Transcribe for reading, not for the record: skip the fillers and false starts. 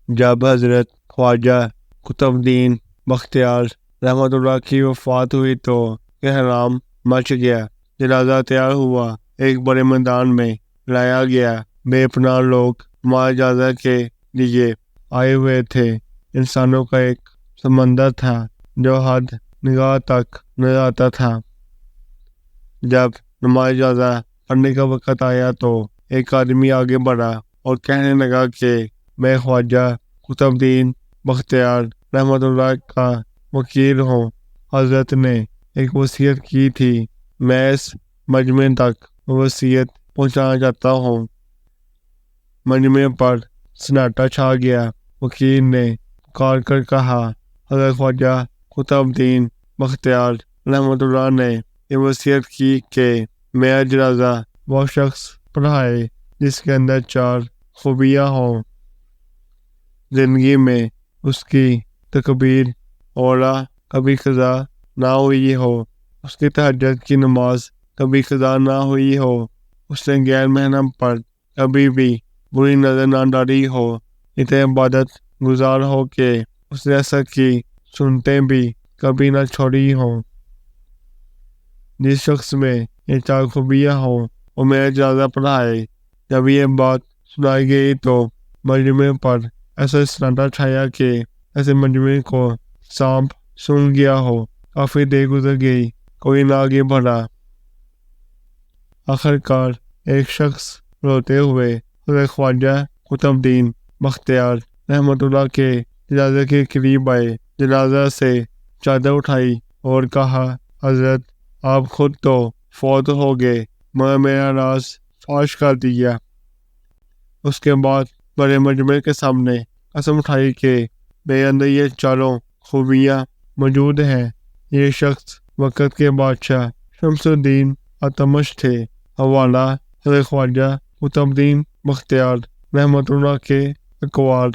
جب حضرت خواجہ قطبدین بختیار رحمۃ اللہ کی وفات ہوئی تو احرام مچ گیا، جنازہ تیار ہوا، ایک بڑے میدان میں لایا گیا۔ بے پناہ لوگ ہمارے جنازہ کے لیے آئے ہوئے تھے۔ انسانوں کا ایک سمندر تھا جو حد نگاہ تک نظر آتا تھا۔ جب نماز جنازہ پڑھنے کا وقت آیا تو ایک آدمی آگے بڑھا اور کہنے لگا کہ میں خواجہ قطبدین بختیار رحمۃ اللہ کا وکیل ہوں۔ حضرت نے ایک وصیت کی تھی، میں اس مجمع تک وصیت پہنچانا چاہتا ہوں۔ مجمع پر سناٹا چھا گیا۔ وکیل نے پکار کر کہا، حضرت خواجہ قطبدین بختیار رحمۃ اللہ نے یہ وصیت کی کہ میرا جنازہ وہ شخص پڑھائے جس کے اندر 4 خوبیاں ہوں: زندگی میں اس کی تکبیر اولا کبھی قضا نہ ہوئی ہو، اس کی تہجد کی نماز کبھی قضا نہ ہوئی ہو، اس نے غیر محرم پر کبھی بھی بری نظر نہ ڈالی ہو، اتنے عبادت گزار ہو کہ اس نے اثر کی سنتیں بھی کبھی نہ چھوڑی ہوں۔ جس شخص میں یہ 4 خوبیاں ہوں وہ میرا جنازہ پڑھائے۔ جب یہ بات سنائی گئی تو مجمع پر ایسا سناٹا چھایا کہ ایسے مجمع کو سانپ سونگھ گیا ہو۔ کافی دیر گزر گئی، کوئی نہ آگے بڑھا۔ آخرکار ایک شخص روتے ہوئے حضرت خواجہ قطبدین بختیار رحمۃ اللہ کے جنازے کے قریب آئے، جنازہ سے چادر اٹھائی اور کہا، حضرت آپ خود تو فوت ہو گئے مگر میرا راز فاش کر دیا۔ اس کے بعد بڑے مجمع کے سامنے قسم اٹھائی کہ میرے اندر یہ 4 خوبیاں موجود ہیں۔ یہ شخص وقت کے بادشاہ شمس الدین التمش تھے۔ حوالہ حضرت خواجہ قطبدین بختیار رحمۃ اللہ کے اقوال۔